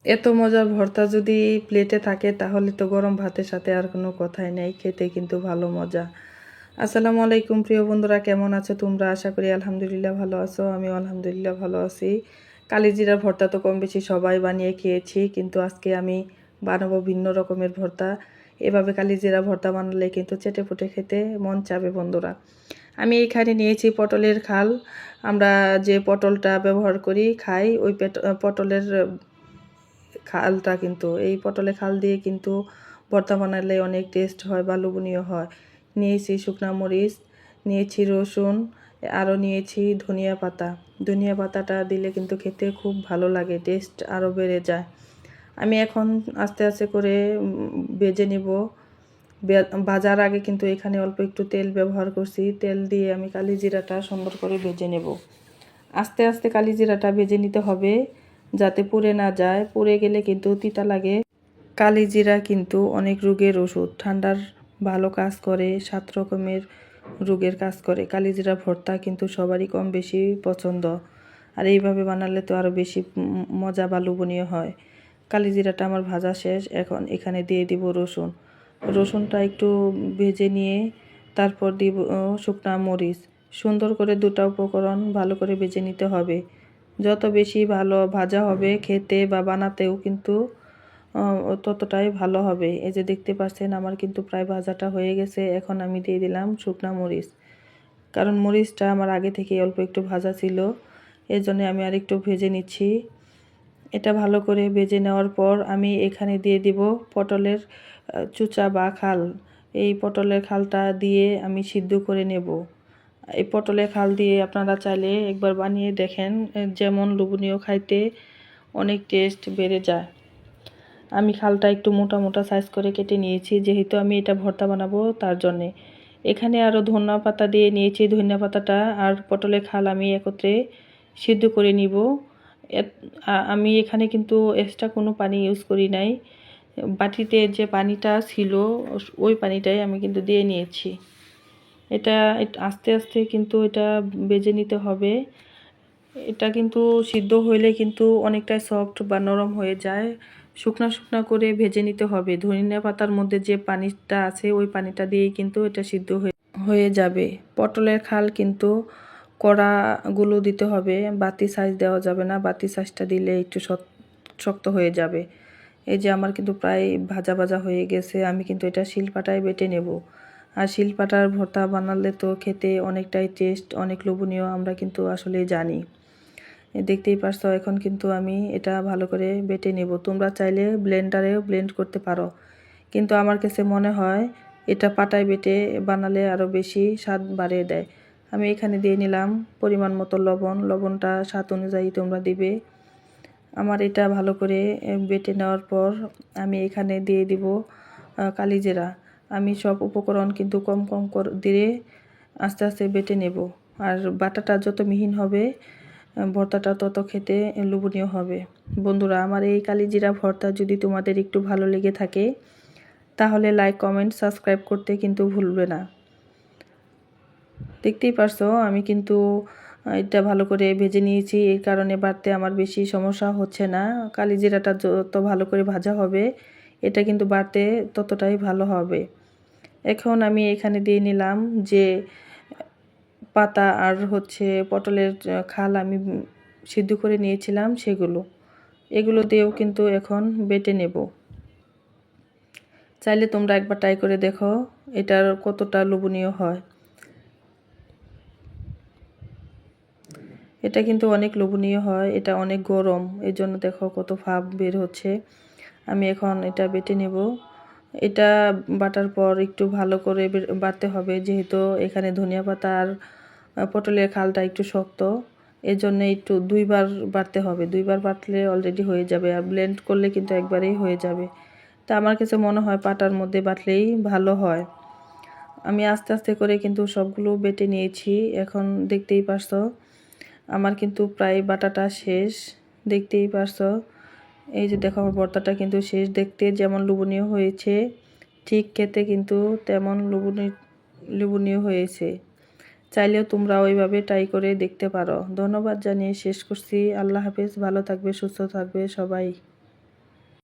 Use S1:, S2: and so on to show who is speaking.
S1: এত মজার ভর্তা যদি প্লেটে থাকে তাহলে তো গরম ভাতের সাথে আর কোনো কথাই নেই, খেতে কিন্তু ভালো মজা। আসসালামু আলাইকুম প্রিয় বন্ধুরা, কেমন আছো তোমরা? আশা করি আলহামদুলিল্লাহ ভালো আছো। আমিও আলহামদুলিল্লাহ ভালো আছি। কালিজিরার ভর্তা তো কম বেশি সবাই বানিয়ে খেয়েছি, কিন্তু আজকে আমি বানাবো ভিন্ন রকমের ভর্তা। এভাবে কালিজিরা ভর্তা বানালে কিন্তু চেটেপুটে খেতে মন চাবে বন্ধুরা। আমি এখানে নিয়েছি পটলের খাল। আমরা যে পটলটা ব্যবহার করি খাই, ওই পটলের খালটা, কিন্তু এই পটলের খাল দিয়ে কিন্তু ভর্তা বানালে অনেক টেস্ট হয় বা লোভনীয় হয়। নিয়েছি শুকনা মরিচ, নিয়েছি রসুন, আরও নিয়েছি ধনিয়া পাতা। ধনিয়া পাতাটা দিলে কিন্তু খেতে খুব ভালো লাগে, টেস্ট আরও বেড়ে যায়। আমি এখন আস্তে আস্তে করে ভেজে নিব। ভাজার আগে কিন্তু এখানে অল্প একটু তেল ব্যবহার করছি। তেল দিয়ে আমি কালিজিরাটা সুন্দর করে ভেজে নেব। আস্তে আস্তে কালিজিরাটা ভেজে নিতে হবে যাতে পুড়ে না যায়, পুড়ে গেলে কিন্তু তিতা লাগে। কালিজিরা কিন্তু অনেক রোগের ওষুধ, ঠান্ডার ভালো কাজ করে, 7 রকমের রোগের কাজ করে। কালিজিরা ভর্তা কিন্তু সবারই কম বেশি পছন্দ, আর এইভাবে বানালে তো আরও বেশি মজা বা লোভনীয় হয়। কালিজিরাটা আমার ভাজা শেষ, এখন এখানে দিয়ে দিব রসুন। রসুনটা একটু ভেজে নিয়ে তারপর দিব শুকনা মরিচ। সুন্দর করে দুটো উপকরণ ভালো করে ভেজে নিতে হবে। যত বেশি ভালো ভাজা হবে খেতে বা বানাতেও কিন্তু ততটাই ভালো হবে। এই যে দেখতে পাচ্ছেন আমার কিন্তু প্রায় ভাজাটা হয়ে গেছে। এখন আমি দিয়ে দিলাম শুকনা মরিচ, কারণ মরিচটা আমার আগে থেকে অল্প একটু ভাজা ছিল, এর জন্য আমি আর একটু ভেজে নিচ্ছি। এটা ভালো করে ভেজে নেওয়ার পর আমি এখানে দিয়ে দিব পটলের চুচা বা খাল। এই পটলের খালটা দিয়ে আমি সিদ্ধ করে নেব। এই পটলের খাল দিয়ে আপনারা চাইলে একবার বানিয়ে দেখেন, যেমন লোভনীয়, খাইতে অনেক টেস্ট বেড়ে যায়। আমি খালটা একটু মোটা মোটা সাইজ করে কেটে নিয়েছি, যেহেতু আমি এটা ভর্তা বানাবো তার জন্যে। এখানে আরও ধনিয়া পাতা দিয়ে নিয়েছি। ধনিয়া পাতাটা আর পটলের খাল আমি একত্রে সিদ্ধ করে নিব। আমি এখানে কিন্তু এক্সট্রা কোনো পানি ইউজ করি নাই। বাটিতে যে পানিটা ছিল ওই পানিটাই আমি কিন্তু দিয়ে নিয়েছি। এটা আস্তে আস্তে কিন্তু এটা ভেজে নিতে হবে। এটা কিন্তু সিদ্ধ হইলে কিন্তু অনেকটাই সফট বা নরম হয়ে যায়। শুকনা শুকনা করে ভেজে নিতে হবে। ধনিয়া পাতার মধ্যে যে পানিটা আছে ওই পানিটা দিয়েই কিন্তু এটা সিদ্ধ হয়ে যাবে। পটলের খাল কিন্তু কড়াগুলো দিতে হবে, বাতি সাইজ দেওয়া যাবে না। বাতি সাইজটা দিলে একটু শক্ত হয়ে যাবে। এই যে আমার কিন্তু প্রায় ভাজা ভাজা হয়ে গেছে। আমি কিন্তু এটা শিলপাটায় বেটে নেব। আর শিলপাটার ভর্তা বানালে তো খেতে অনেকটাই টেস্ট, অনেক লোভনীয়, আমরা কিন্তু আসলে জানি। দেখতেই পারছো এখন কিন্তু আমি এটা ভালো করে বেটে নেব। তোমরা চাইলে ব্লেন্ডারেও ব্লেন্ড করতে পারো, কিন্তু আমার কাছে মনে হয় এটা পাটায় বেটে বানালে আরও বেশি স্বাদ বাড়িয়ে দেয়। আমি এখানে দিয়ে নিলাম পরিমাণ মতো লবণ। লবণটা স্বাদ অনুযায়ী তোমরা দিবে। আমার এটা ভালো করে বেটে নেওয়ার পর আমি এখানে দিয়ে দিব কালিজিরা। আমি সব উপকরণ কিন্তু কম কম করে দিয়ে আস্তে আস্তে বেটে নেব। আর বাটাটা যত মিহিন হবে ভর্তাটা তত খেতে লোভনীয় হবে। বন্ধুরা, আমার এই কালিজিরা ভর্তা যদি তোমাদের একটু ভালো লেগে থাকে তাহলে লাইক, কমেন্ট, সাবস্ক্রাইব করতে কিন্তু ভুলবে না। দেখতেই পারছো আমি কিন্তু এটা ভালো করে ভেজে নিয়েছি, এই কারণে বাড়তে আমার বেশি সমস্যা হচ্ছে না। কালিজিরাটা যত ভালো করে ভাজা হবে এটা কিন্তু বাড়তে ততটাই ভালো হবে। এখন আমি এখানে দিয়ে নিলাম যে পাতা আর পটলের খাল আমি সিদ্ধ করে নিয়েছিলাম এগুলো দিয়েও কিন্তু এখন বেটে নেব। চাইলে তোমরা একবার ট্রাই করে দেখো এটার কতটা লোভনীয় হয়। এটা কিন্তু অনেক লোভনীয় হয়, এটা অনেক গরম, এই জন্য দেখো কত ভাপ বের হচ্ছে। আমি এখন এটা বেটে নেব। এটা বাটার পর একটু ভালো করে বাটতে হবে, যেহেতু এখানে ধনিয়া পাতা আর পটলের খালটা একটু শক্ত, এর জন্য একটু দুইবার বাটতে হবে। দুইবার বাটলে অলরেডি হয়ে যাবে, আর ব্লেন্ড করলে কিন্তু একবারেই হয়ে যাবে। তা আমার কাছে মনে হয় পাটার মধ্যে বাটলেই ভালো হয়। আমি আস্তে আস্তে করে কিন্তু সবগুলো বেটে নিয়েছি। এখন দেখতেই পারছো আমার কিন্তু প্রায় বাটাটা শেষ। দেখতেই পারছো, এই যে দেখো আমার ভর্তাটা কিন্তু শেষ। দেখতে যেমন লোভনীয় হয়েছে ঠিক খেতে কিন্তু তেমন লোভনীয় হয়েছে। চাইলেও তোমরা ওইভাবে ট্রাই করে দেখতে পারো। ধন্যবাদ জানিয়ে শেষ করছি। আল্লাহ হাফেজ, ভালো থাকবে, সুস্থ থাকবে সবাই।